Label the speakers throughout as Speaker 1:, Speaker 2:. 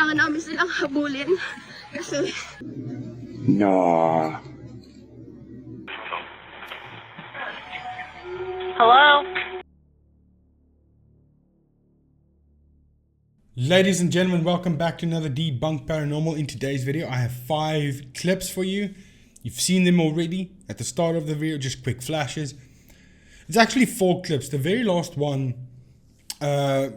Speaker 1: kailangan namin silang habulin. Kasi...
Speaker 2: No.
Speaker 1: Hello?
Speaker 3: Ladies and gentlemen, welcome back to another Debunked Paranormal. In today's video, I have 5 clips for you. You've seen them already at the start of the video, just quick flashes. It's actually 4 clips. The very last one,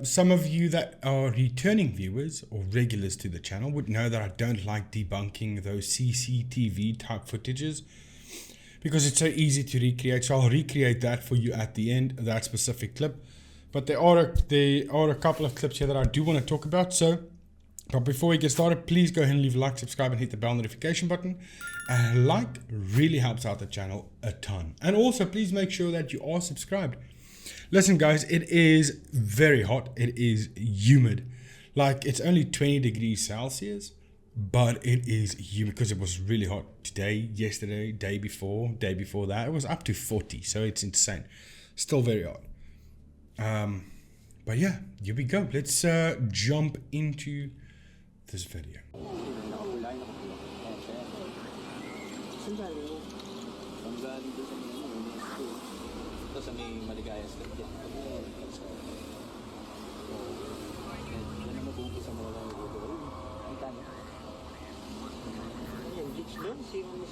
Speaker 3: some of you that are returning viewers or regulars to the channel would know that I don't like debunking those CCTV type footages because it's so easy to recreate. So I'll recreate that for you at the end of that specific clip. But there are a couple of clips here that I do want to talk about. But before we get started, please go ahead and leave a like, subscribe, and hit the bell notification button. A like really helps out the channel a ton. And also, please make sure that you are subscribed. Listen, guys, it is very hot. It is humid. Like, it's only 20 degrees Celsius, but it is humid because it was really hot today, yesterday, day before that. It was up to 40, so it's insane. Still very hot. But yeah, here we go. Let's jump into this video.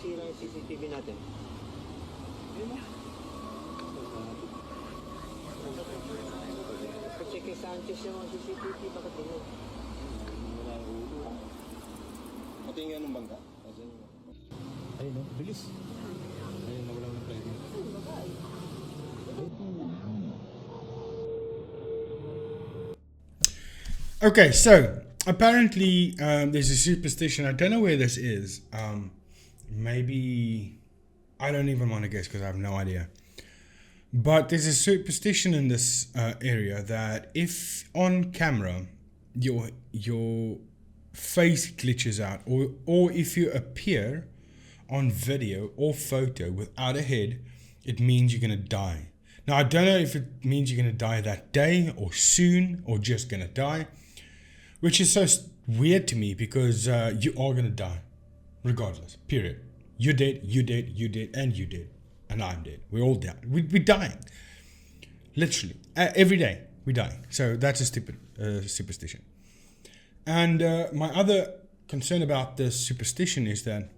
Speaker 4: Sira yung CCTV natin. Check kay Sanchez yung CCTV, bakit yun? Wala yung ulo. Pati yung anong bangka? Ayun no, bilis. Ayun, nawala ng play.
Speaker 3: Okay, so apparently there's a superstition. I don't know where this is. Maybe I don't even want to guess because I have no idea. But there's a superstition in this area that if on camera your face glitches out, or if you appear on video or photo without a head, it means you're gonna die. Now I don't know if it means you're gonna die that day or soon or just gonna die, which is so weird to me because you are gonna die regardless, period. You're dead, you dead, you dead, and you dead. And I'm dead. We're all dead. We're dying. Literally. Every day, we're dying. So that's a stupid superstition. And my other concern about this superstition is that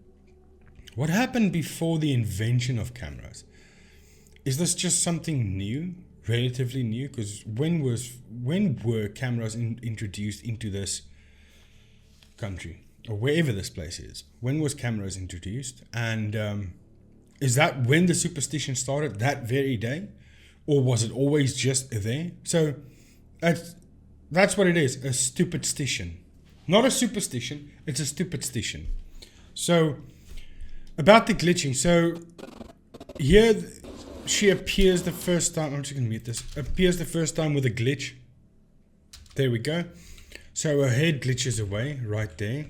Speaker 3: what happened before the invention of cameras? Is this just something new? Relatively new? Because when were cameras introduced into this country? Or wherever this place is? When was cameras introduced? And is that when the superstition started, that very day? Or was it always just there? So that's what it is, a stupid-stition. Not a superstition, it's a stupid-stition. So, about the glitching. So, here she appears the first time. I'm just going to mute this. Appears the first time with a glitch. There we go. So, her head glitches away right there.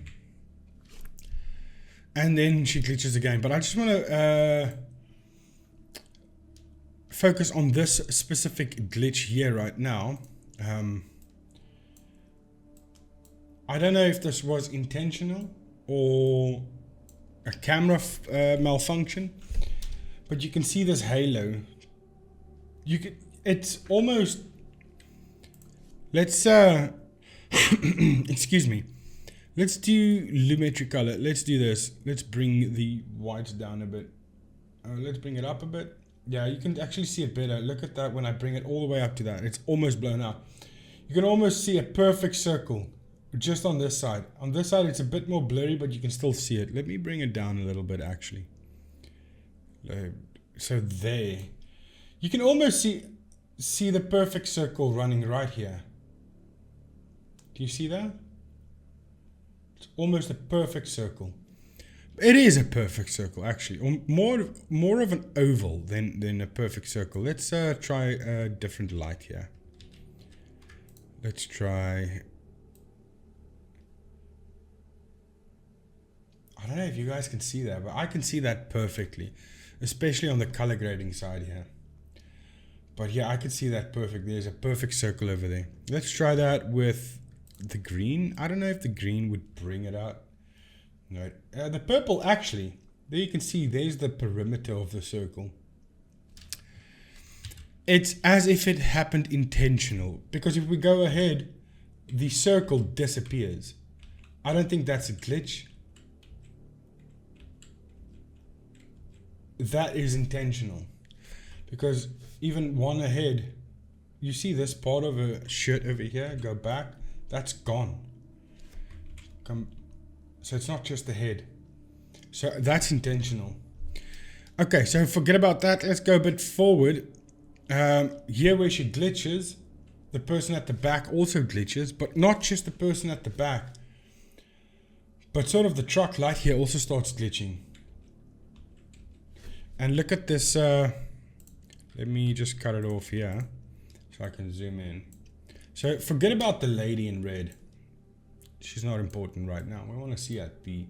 Speaker 3: And then she glitches again. But I just want to focus on this specific glitch here right now. I don't know if this was intentional or a camera malfunction. But you can see this halo. It's almost... Let's... excuse me. Let's do lumetri color. Let's do this. Let's bring the whites down a bit. Let's bring it up a bit. Yeah, you can actually see it better. Look at that when I bring it all the way up to that. It's almost blown out. You can almost see a perfect circle just on this side. On this side, it's a bit more blurry, but you can still see it. Let me bring it down a little bit, actually. So there. You can almost see the perfect circle running right here. Do you see that? It's almost a perfect circle. It is a perfect circle, actually. Or more of an oval than a perfect circle. Let's try a different light here. Let's try... I don't know if you guys can see that, but I can see that perfectly. Especially on the color grading side here. But yeah, I can see that perfect. There's a perfect circle over there. Let's try that with the green. I don't know if the green would bring it out. No, the purple actually. There you can see there's the perimeter of the circle. It's as if it happened intentional. Because if we go ahead, the circle disappears. I don't think that's a glitch. That is intentional. Because even one ahead, you see this part of a shirt over here, go back, that's gone. So it's not just the head. So that's intentional. Okay, so forget about that. Let's go a bit forward. Here where she glitches, the person at the back also glitches, but not just the person at the back, but sort of the truck light here also starts glitching. And look at this. Let me just cut it off here so I can zoom in. So forget about the lady in red. She's not important right now. We want to see at the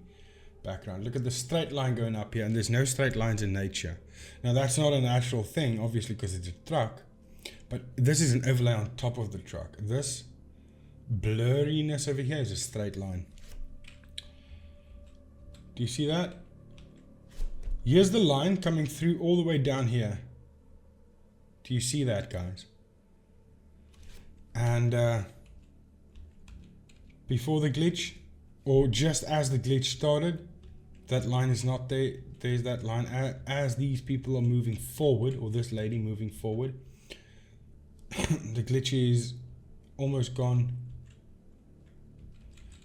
Speaker 3: background. Look at the straight line going up here, and there's no straight lines in nature. Now that's not a natural thing, obviously, because it's a truck, but this is an overlay on top of the truck. This blurriness over here is a straight line. Do you see that? Here's the line coming through all the way down here. Do you see that, guys? And before the glitch, or just as the glitch started, that line is not there. There's that line. As these people are moving forward, or this lady moving forward, the glitch is almost gone.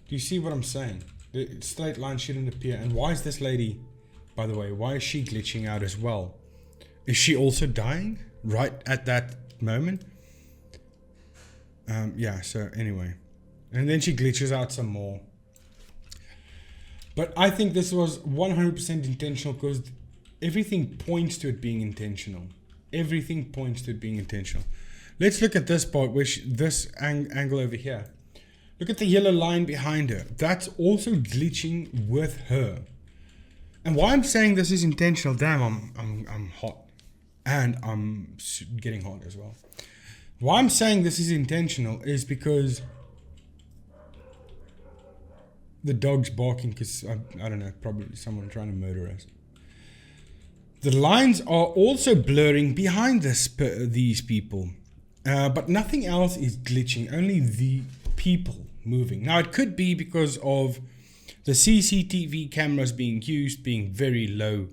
Speaker 3: Do you see what I'm saying? The straight line shouldn't appear. And why is this lady, by the way, why is she glitching out as well? Is she also dying right at that moment? Yeah, so anyway. And then she glitches out some more. But I think this was 100% intentional, because everything points to it being intentional. Everything points to it being intentional. Let's look at this part, this angle over here. Look at the yellow line behind her. That's also glitching with her. And why I'm saying this is intentional, damn, I'm hot. And I'm getting hot as well. Why I'm saying this is intentional is because the dog's barking, because I don't know, probably someone trying to murder us. The lines are also blurring behind these people, but nothing else is glitching, only the people moving. Now it could be because of the CCTV cameras being used being very low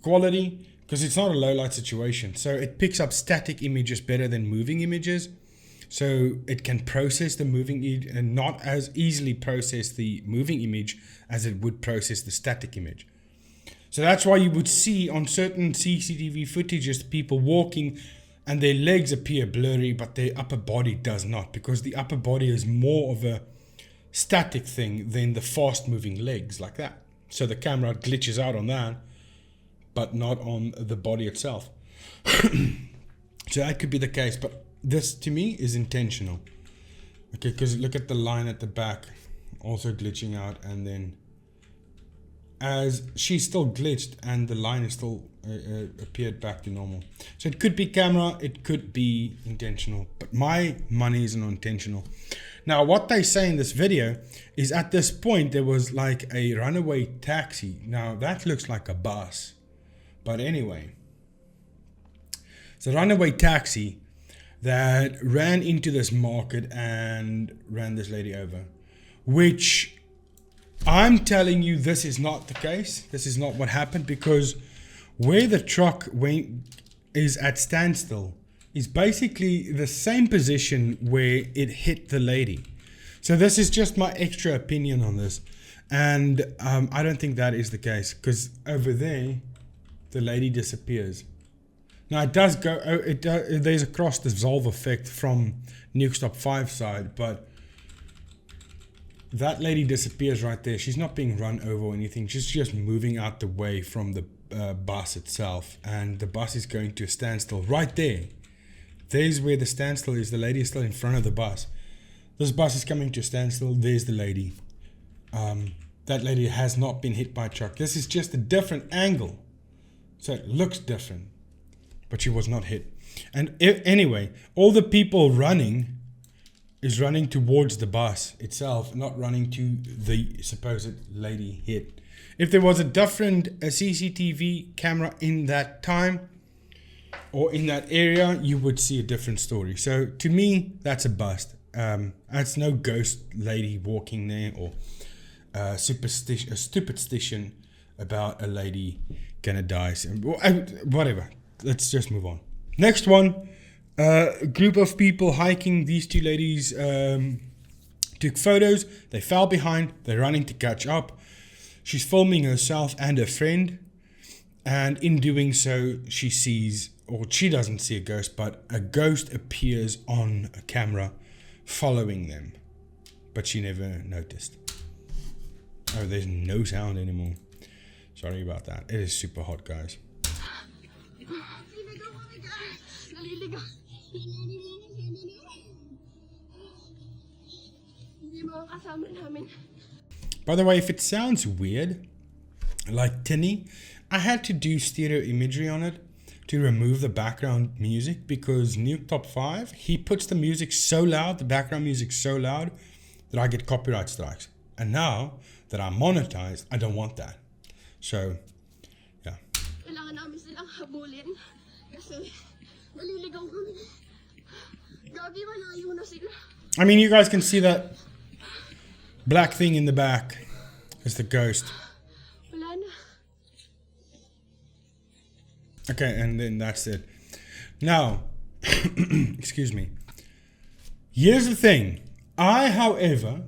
Speaker 3: quality, because it's not a low light situation, so it picks up static images better than moving images. So it can process the moving and not as easily process the moving image as it would process the static image. So that's why you would see on certain CCTV footages people walking and their legs appear blurry, but their upper body does not, because the upper body is more of a static thing than the fast moving legs like that. So the camera glitches out on that, but not on the body itself. So that could be the case, but this to me is intentional. Okay, because look at the line at the back also glitching out, and then as she's still glitched and the line is still appeared back to normal. So it could be camera, it could be intentional, but my money is not intentional. Now what they say in this video is at this point there was like a runaway taxi. Now that looks like a bus, but anyway, it's a runaway taxi that ran into this market and ran this lady over, which I'm telling you this is not the case. This is not what happened, because where the truck is at standstill is basically the same position where it hit the lady. So this is just my extra opinion on this, and I don't think that is the case, because over there the lady disappears. Now it does go, there's a cross dissolve effect from Nuke Stop 5 side, but that lady disappears right there. She's not being run over or anything. She's just moving out the way from the bus itself, and the bus is going to a standstill right there. There's where the standstill is. The lady is still in front of the bus. This bus is coming to a standstill. There's the lady. That lady has not been hit by a truck. This is just a different angle, so it looks different. But she was not hit. And anyway, all the people running is running towards the bus itself, not running to the supposed lady hit. If there was a different CCTV camera in that time or in that area, you would see a different story. So to me, that's a bust. That's no ghost lady walking there or a superstition about a lady gonna die. So, whatever. Let's just move on. Next one. A group of people hiking. These two ladies took photos. They fell behind. They're running to catch up. She's filming herself and her friend. And in doing so, she sees, or she doesn't see a ghost, but a ghost appears on a camera following them. But she never noticed. Oh, there's no sound anymore. Sorry about that. It is super hot, guys. By the way, if it sounds weird, like tinny, I had to do stereo imagery on it to remove the background music because Nuke Top 5, he puts the music so loud, the background music so loud, that I get copyright strikes. And now that I'm monetized, I don't want that. So, yeah.
Speaker 1: Kailangan namin silang habulin kasi naliligaw kami. Gagi, malayo na sila.
Speaker 3: I mean, you guys can see that black thing in the back is the ghost.
Speaker 1: Wala na.
Speaker 3: Okay, and then that's it. Now, excuse me. Here's the thing. I, however,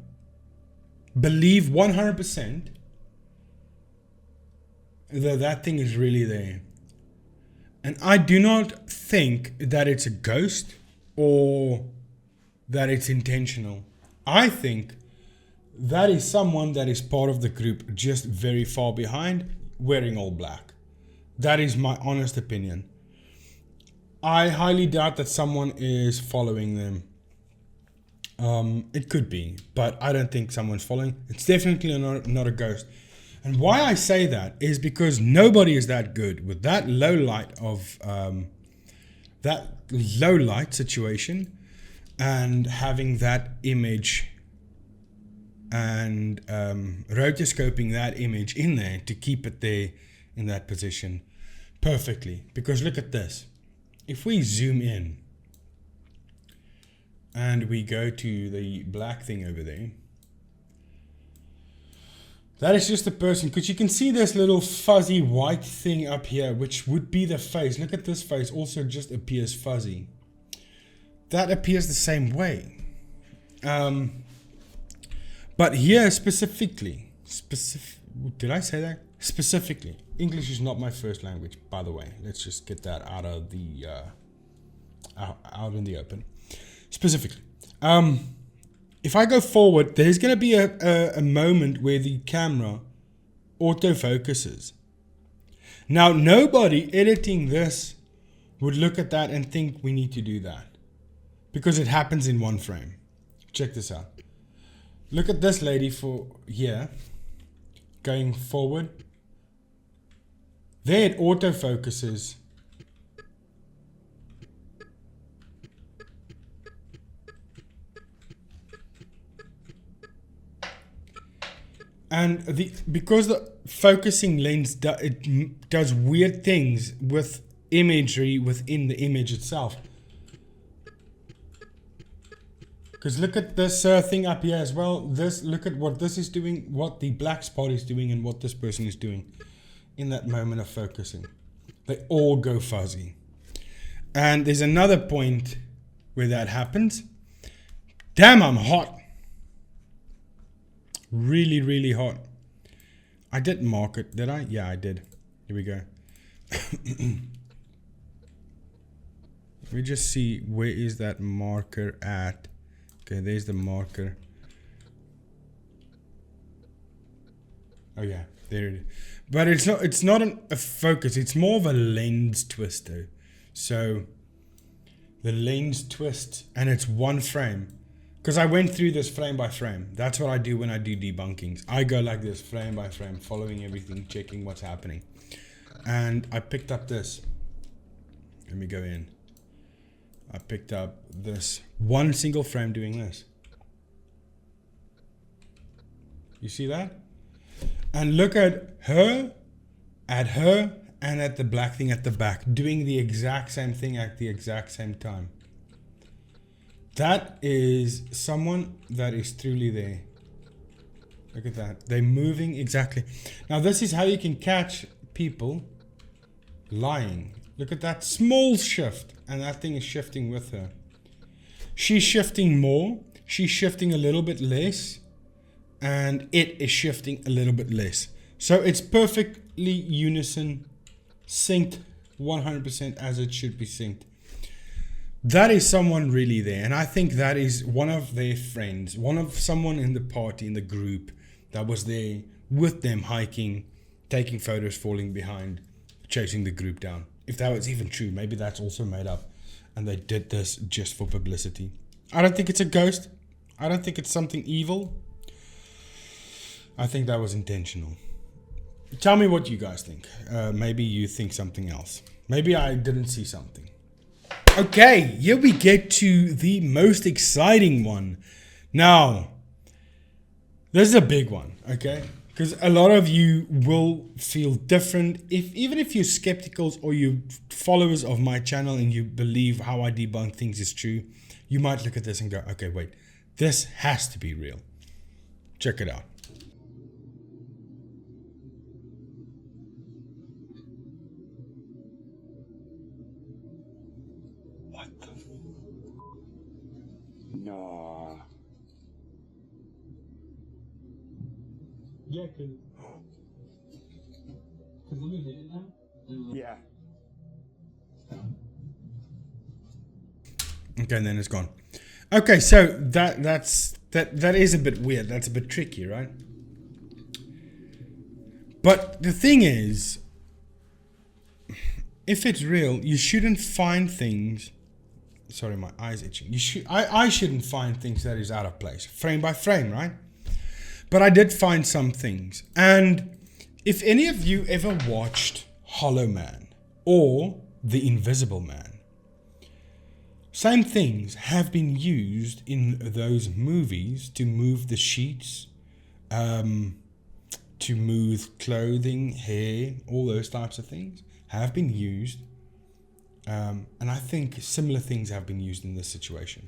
Speaker 3: believe 100% that that thing is really there. And I do not think that it's a ghost or that it's intentional. I think that is someone that is part of the group just very far behind wearing all black. That is my honest opinion. I highly doubt that someone is following them. It could be, but I don't think someone's following. It's definitely not a ghost. And why I say that is because nobody is that good with that low light of that low light situation and having that image and rotoscoping that image in there to keep it there in that position perfectly. Because look at this. If we zoom in and we go to the black thing over there, that is just a person, because you can see this little fuzzy white thing up here, which would be the face. Look at this face, also just appears fuzzy. That appears the same way. But here specifically, did I say that? Specifically, English is not my first language, by the way. Let's just get that out of the, out in the open. Specifically. If I go forward, there's going to be a moment where the camera autofocuses. Now, nobody editing this would look at that and think we need to do that. Because it happens in one frame. Check this out. Look at this lady for here. Going forward. There it autofocuses. And because the focusing lens it does weird things with imagery within the image itself. Because look at this thing up here as well. Look at what this is doing, what the black spot is doing, and what this person is doing in that moment of focusing. They all go fuzzy. And there's another point where that happens. Damn, I'm hot. Really, really hot. I did mark it, did I? Yeah, I did. Here we go. Let me just see, where is that marker at? Okay, there's the marker. Oh yeah, there it is. But it's not a focus, it's more of a lens twist though. So the lens twist, and it's one frame. Because I went through this frame by frame. That's what I do when I do debunkings. I go like this, frame by frame, following everything, checking what's happening. And I picked up this. Let me go in. I picked up this one single frame doing this. You see that? And look at her, and at the black thing at the back, doing the exact same thing at the exact same time. That is someone that is truly there. Look at that. They're moving exactly. Now this is how you can catch people lying. Look at that small shift, and that thing is shifting with her. She's shifting more, she's shifting a little bit less, and it is shifting a little bit less. So it's perfectly unison, synced 100% as it should be synced. That is someone really there, and I think that is one of their friends, someone in the party, in the group that was there with them, hiking, taking photos, falling behind, chasing the group down. If that was even true, maybe that's also made up and they did this just for publicity. I don't think it's a ghost. I don't think it's something evil. I think that was intentional. Tell me what you guys think. Maybe you think something else. Maybe I didn't see something. Okay, here we get to the most exciting one. Now, this is a big one, okay? Because a lot of you will feel different. Even if you're skeptical or you're followers of my channel and you believe how I debunk things is true, you might look at this and go, okay, wait, this has to be real. Check it out.
Speaker 2: No.
Speaker 4: Yeah, cause when you hit it now.
Speaker 2: Yeah.
Speaker 3: Okay, and then it's gone. Okay, so that is a bit weird. That's a bit tricky, right? But the thing is, if it's real, you shouldn't find things. Sorry, my eye's itching. I shouldn't find things that is out of place, frame by frame, right? But I did find some things. And if any of you ever watched Hollow Man or The Invisible Man, same things have been used in those movies to move the sheets, to move clothing, hair, all those types of things have been used. And I think similar things have been used in this situation.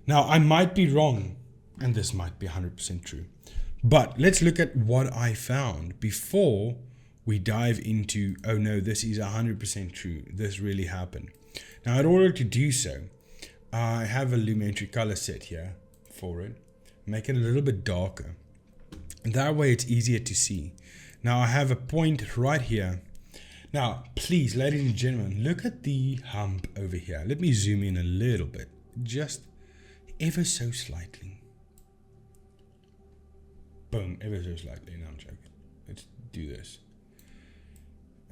Speaker 3: Now, I might be wrong, and this might be 100% true. But let's look at what I found before we dive into, oh no, this is 100% true. This really happened. Now, in order to do so, I have a Lumetri color set here for it. Make it a little bit darker. And that way it's easier to see. Now, I have a point right here. Now, please, ladies and gentlemen, look at the hump over here. Let me zoom in a little bit. Just ever so slightly. Boom, ever so slightly. No, I'm joking. Let's do this.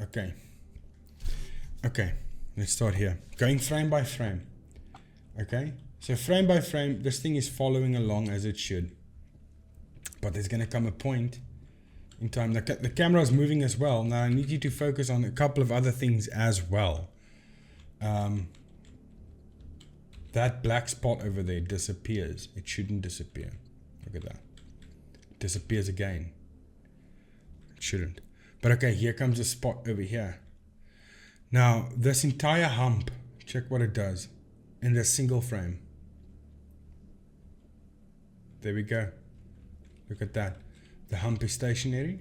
Speaker 3: Okay. Okay, let's start here. Going frame by frame. Okay, so frame by frame, this thing is following along as it should. But there's going to come a point in time. The camera is moving as well. Now I need you to focus on a couple of other things as well. That black spot over there disappears. It shouldn't disappear. Look at that. It disappears again. It shouldn't. But okay, here comes a spot over here. Now, this entire hump, check what it does in this single frame. There we go. Look at that. The hump is stationary.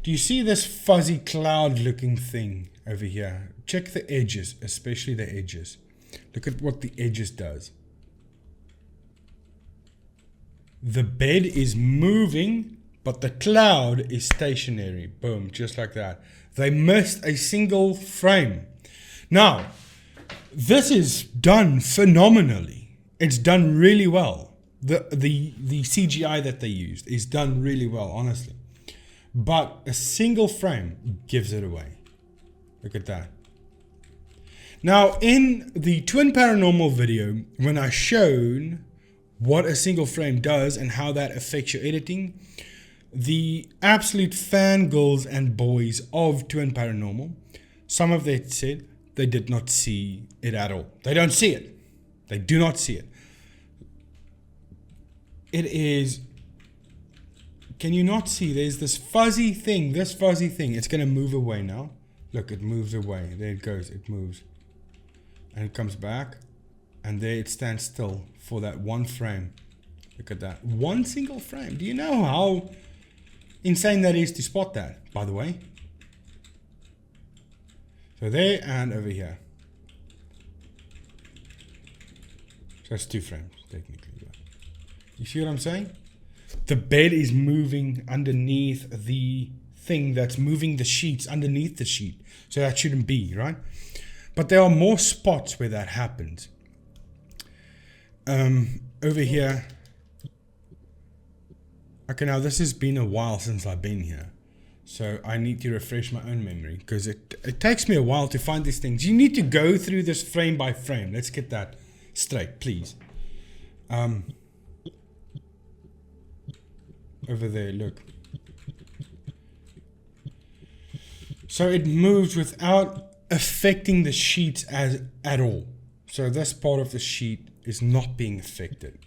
Speaker 3: Do you see this fuzzy cloud looking thing over here? Check the edges, especially the edges. Look at what the edges does. The bed is moving, but the cloud is stationary. Boom, just like that. They missed a single frame. Now, this is done phenomenally. It's done really well. The CGI that they used is done really well, honestly. But a single frame gives it away. Look at that. Now, in the Twin Paranormal video, when I shown what a single frame does and how that affects your editing, the absolute fangirls and boys of Twin Paranormal, some of them said they did not see it at all. They don't see it. They do not see it. It is... Can you not see? There's this fuzzy thing. This fuzzy thing. It's going to move away now. Look, it moves away. There it goes. It moves. And it comes back. And there it stands still for that one frame. Look at that. One single frame. Do you know how insane that is to spot that, by the way? So there and over here. So that's 2 frames, technically. You see what I'm saying? The bed is moving underneath the thing that's moving the sheets underneath the sheet. So that shouldn't be, right? But there are more spots where that happens. Over here. Okay, now this has been a while since I've been here. So I need to refresh my own memory. Because it takes me a while to find these things. You need to go through this frame by frame. Let's get that straight, please. Over there, look. So it moves without affecting the sheets at all. So this part of the sheet is not being affected.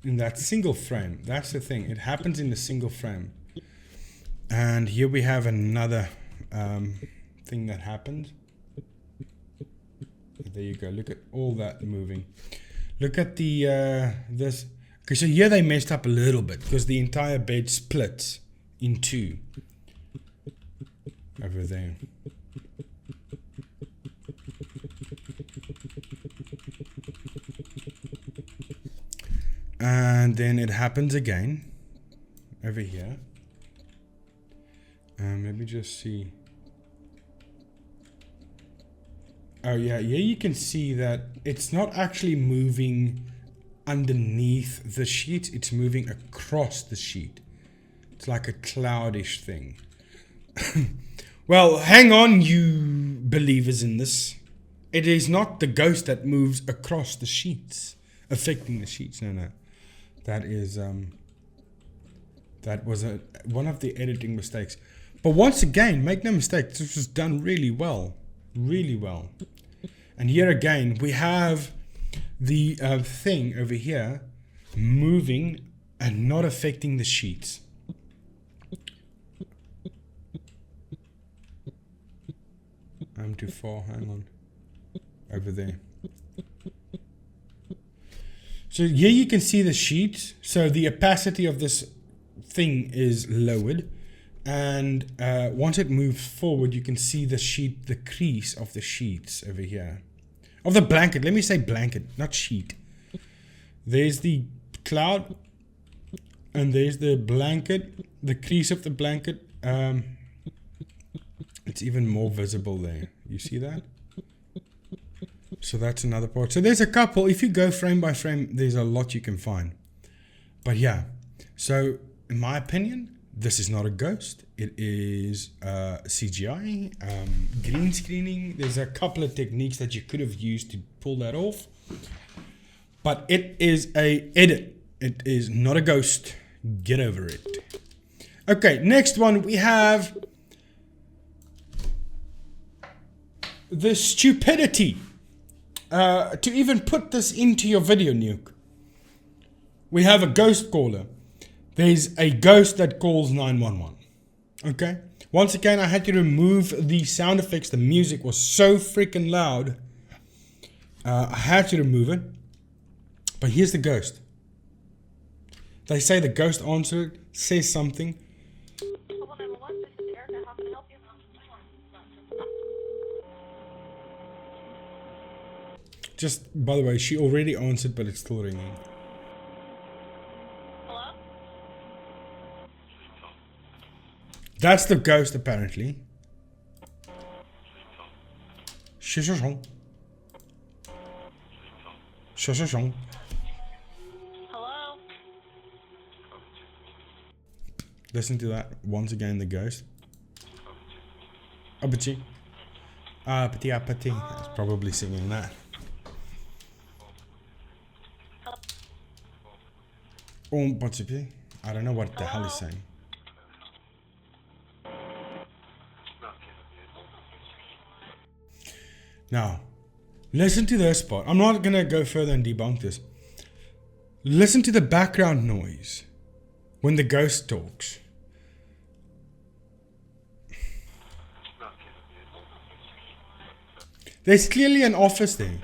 Speaker 3: In that single frame, that's the thing. It happens in the single frame. And here we have another thing that happens. There you go. Look at all that moving. Look at the this. Okay, so here they messed up a little bit because the entire bed splits in 2. Over there. And then it happens again over here. Let me just see. Oh yeah, here you can see that it's not actually moving underneath the sheet, it's moving across the sheet. It's like a cloudish thing. Well, hang on, you believers in this. It is not the ghost that moves across the sheets, affecting the sheets. No. That is that was one of the editing mistakes. But once again, make no mistake, this was done really well. Really well. And here again, we have the thing over here moving and not affecting the sheets. I'm too far, hang on. Over there. So here you can see the sheet. So the opacity of this thing is lowered. And once it moves forward, you can see the sheet, the crease of the sheets over here. Of the blanket. Let me say blanket, not sheet. There's the cloud. And there's the blanket. The crease of the blanket. It's even more visible there. You see that? So that's another part. So there's a couple. If you go frame by frame, there's a lot you can find. But yeah. So in my opinion, this is not a ghost. It is CGI, green screening. There's a couple of techniques that you could have used to pull that off. But it is a edit. It is not a ghost. Get over it. Okay, next one we have the stupidity to even put this into your video, Nuke. We have a ghost caller. There's a ghost that calls 911. Okay? Once again, I had to remove the sound effects. The music was so freaking loud. I had to remove it. But here's the ghost. They say the ghost answered, says something. Just, by the way, she already answered, but it's still ringing.
Speaker 5: Hello?
Speaker 3: That's the ghost, apparently. Hello? Listen to that. Once again, the ghost. Apati. Apati, apati. It's probably singing that. I don't know what the hell he's saying. Now, listen to this part. I'm not going to go further and debunk this. Listen to the background noise when the ghost talks. There's clearly an office there.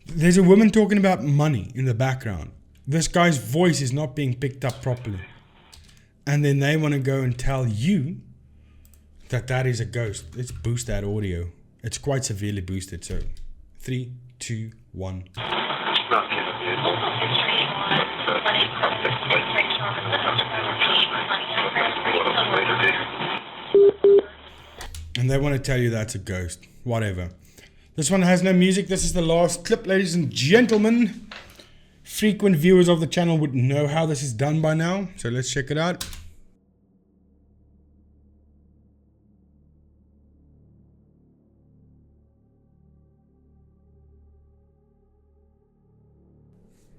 Speaker 3: There's a woman talking about money in the background. This guy's voice is not being picked up properly. And then they want to go and tell you that that is a ghost. Let's boost that audio. It's quite severely boosted. So 3, 2, 1. And they want to tell you that's a ghost. Whatever. This one has no music. This is the last clip, ladies and gentlemen. Frequent viewers of the channel would know how this is done by now. So let's check it out.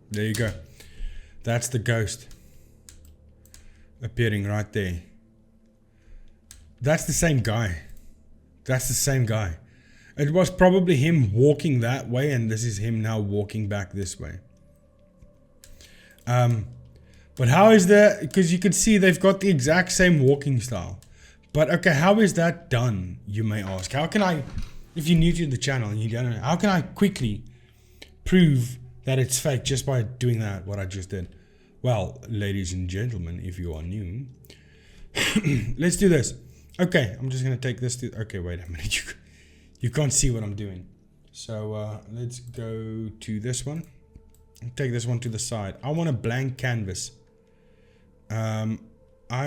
Speaker 3: There you go. That's the ghost appearing right there. That's the same guy. That's the same guy. It was probably him walking that way, and this is him now walking back this way. But how is that? Because you can see they've got the exact same walking style. But okay, how is that done, you may ask? How can I, if you're new to the channel and you don't know, how can I quickly prove that it's fake just by doing that, what I just did? Well, ladies and gentlemen, if you are new, let's do this. Okay, I'm just going to take this to, okay, wait a minute. You can't see what I'm doing. So let's go to this one. Take this one to the side. I want a blank canvas. I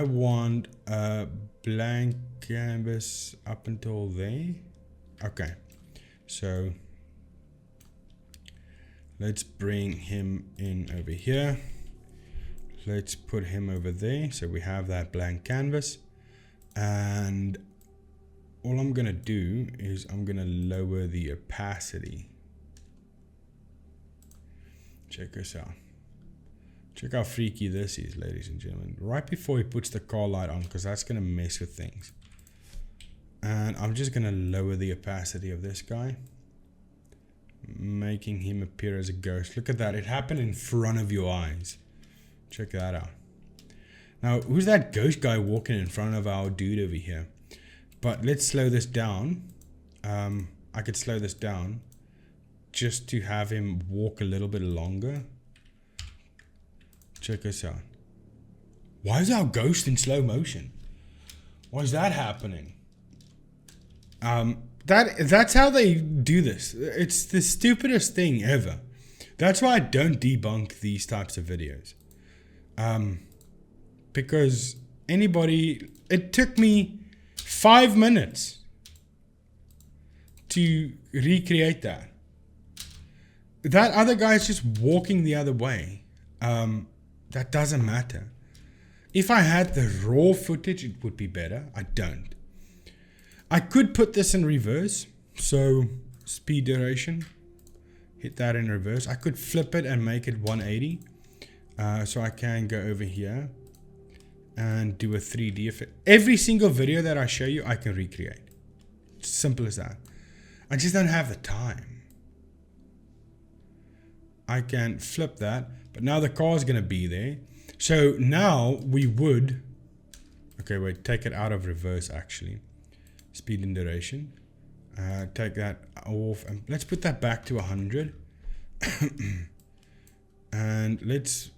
Speaker 3: want a blank canvas up until there. Okay, so let's bring him in over here. Let's put him over there. So we have that blank canvas. And all I'm going to do is I'm going to lower the opacity. Check this out. Check how freaky this is, ladies and gentlemen. Right before he puts the car light on, because that's going to mess with things. And I'm just going to lower the opacity of this guy, making him appear as a ghost. Look at that. It happened in front of your eyes. Check that out. Now, who's that ghost guy walking in front of our dude over here? But let's slow this down. I could slow this down just to have him walk a little bit longer. Check this out. Why is our ghost in slow motion? Why is that happening? That's how they do this. It's the stupidest thing ever. That's why I don't debunk these types of videos. Because it took me 5 minutes to recreate that. That other guy is just walking the other way. That doesn't matter. If I had the raw footage, it would be better. I don't. I could put this in reverse. So speed duration, hit that in reverse. I could flip it and make it 180. So I can go over here and do a 3D effect. Every single video that I show you, I can recreate. It's simple as that. I just don't have the time. I can flip that, but now the car is going to be there. So now we would, okay, wait, take it out of reverse actually. Speed and duration. Take that off and let's put that back to 100. And let's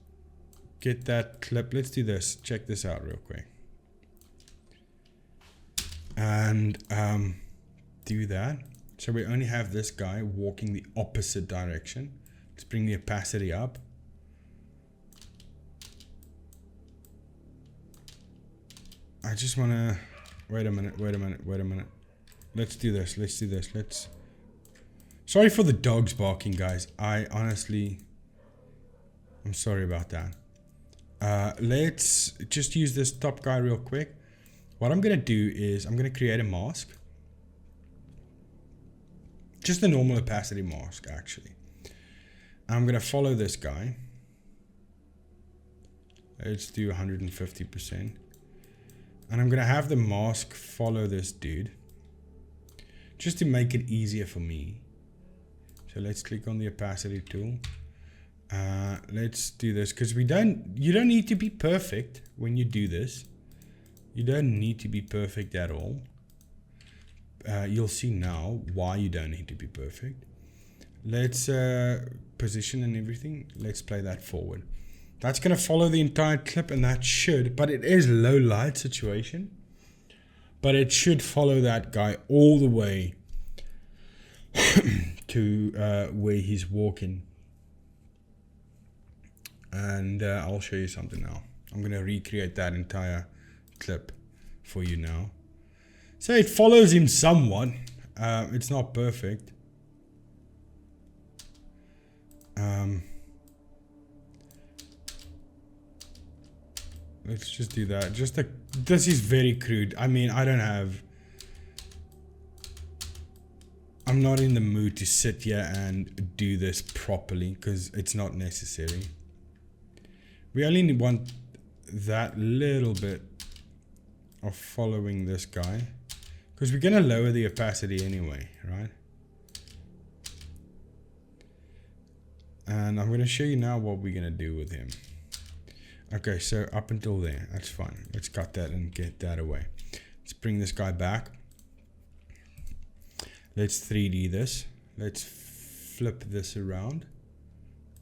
Speaker 3: get that clip. Let's do this. Check this out real quick. And do that. So we only have this guy walking the opposite direction. Let's bring the opacity up. I just want to wait a minute. Let's do this. Sorry for the dogs barking, guys. I'm sorry about that. Let's just use this top guy real quick. What I'm going to do is I'm going to create a mask. Just a normal opacity mask, actually. I'm going to follow this guy. Let's do 150%. And I'm going to have the mask follow this dude. Just to make it easier for me. So let's click on the opacity tool. Let's do this because you don't need to be perfect when you do this. You don't need to be perfect at all. You'll see now why you don't need to be perfect. Let's position and everything. Let's play that forward. That's going to follow the entire clip, and that should, but it is low light situation. But it should follow that guy all the way to where he's walking. And I'll show you something now. I'm going to recreate that entire clip for you now. So it follows him somewhat. It's not perfect. Let's just do that. This is very crude. I mean, I'm not in the mood to sit here and do this properly because it's not necessary. We only want that little bit of following this guy because we're going to lower the opacity anyway, right? And I'm going to show you now what we're going to do with him. Okay, so up until there, that's fine. Let's cut that and get that away. Let's bring this guy back. Let's 3D this. Let's flip this around.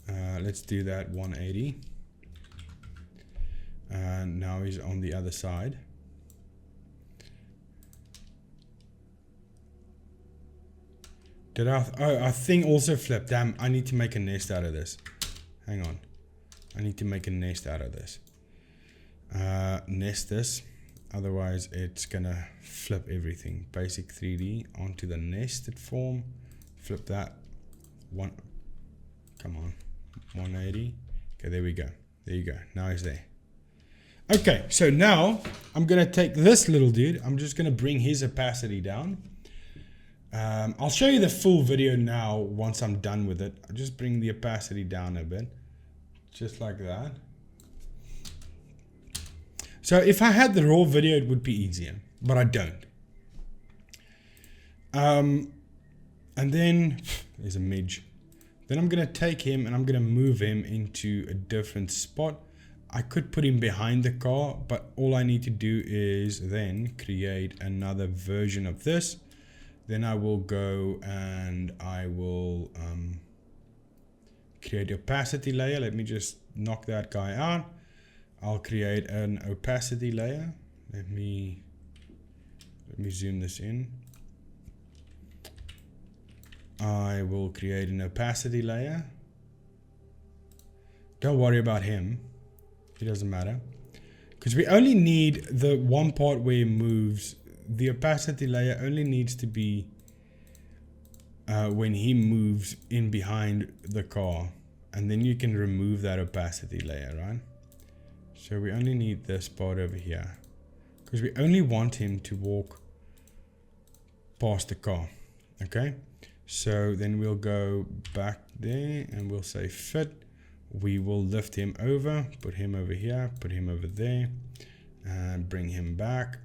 Speaker 3: Let's do that 180. And now he's on the other side. Did our thing also flipped? Damn, I need to make a nest out of this. Hang on. I need to make a nest out of this. Nest this. Otherwise, it's gonna flip everything. Basic 3D onto the nested form. Flip that. Come on. 180. Okay, there we go. There you go. Now he's there. Okay, so now I'm gonna take this little dude. I'm just gonna bring his opacity down. I'll show you the full video now once I'm done with it. I'll just bring the opacity down a bit. Just like that. So if I had the raw video, it would be easier, but I don't. And then there's a midge. Then I'm going to take him and I'm going to move him into a different spot. I could put him behind the car, but all I need to do is then create another version of this. Then I will go and I will create opacity layer. Let me just knock that guy out. I'll create an opacity layer. Let me zoom this in. I will create an opacity layer. Don't worry about him. It doesn't matter. Because we only need the one part where he moves. The opacity layer only needs to be when he moves in behind the car. And then you can remove that opacity layer, right? So we only need this part over here. Because we only want him to walk past the car. Okay? So then we'll go back there and we'll say fit. We will lift him over, put him over here, put him over there, and bring him back.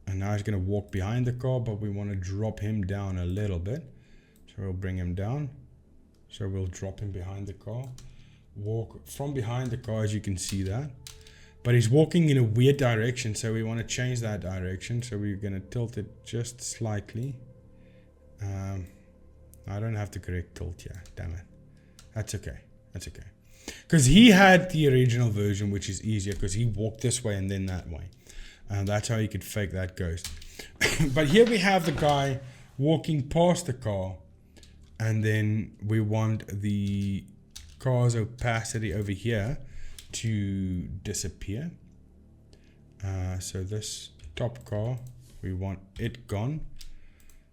Speaker 3: And now he's going to walk behind the car, but we want to drop him down a little bit. So we'll bring him down. So we'll drop him behind the car. Walk from behind the car, as you can see that. But he's walking in a weird direction, so we want to change that direction. So we're going to tilt it just slightly. I don't have to correct tilt here, damn it. That's okay. That's okay. Because he had the original version, which is easier because he walked this way and then that way. And that's how you could fake that ghost. But here we have the guy walking past the car. And then we want the car's opacity over here to disappear. So this top car, we want it gone.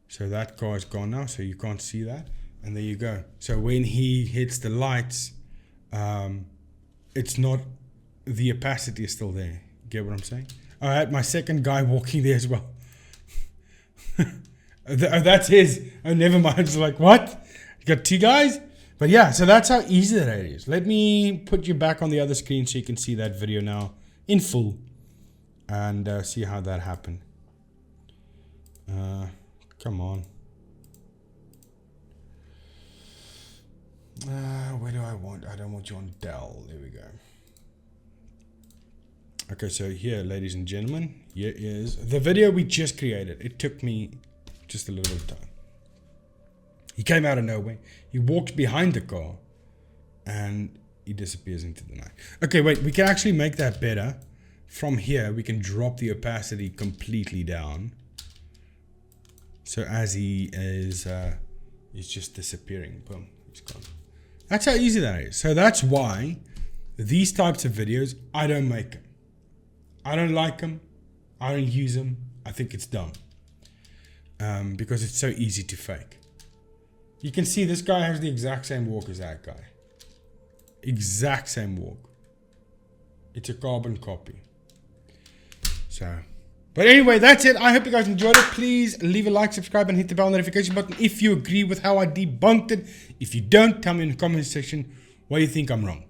Speaker 3: So that car is gone now, so you can't see that. And there you go. So when he hits the lights, it's not, the opacity is still there. Get what I'm saying? I had my second guy walking there as well. That's his. Oh, never mind. It's like, what? You got two guys? But yeah, so that's how easy that is. Let me put you back on the other screen so you can see that video now in full. and see how that happened. Come on. Where do I want? I don't want you on Dell. There we go. Okay, so here, ladies and gentlemen, here is the video we just created. It took me just a little bit of time. He came out of nowhere. He walks behind the car and he disappears into the night. Okay, wait, we can actually make that better. From here, we can drop the opacity completely down. So as he is, he's just disappearing. Boom, he's gone. That's how easy that is. So that's why these types of videos, I don't make them. I don't like them. I don't use them. I think it's dumb. Because it's so easy to fake. You can see this guy has the exact same walk as that guy. Exact same walk. It's a carbon copy. So, but anyway, that's it. I hope you guys enjoyed it. Please leave a like, subscribe, and hit the bell notification button if you agree with how I debunked it. If you don't, tell me in the comment section why you think I'm wrong.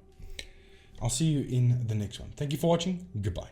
Speaker 3: I'll see you in the next one. Thank you for watching. Goodbye.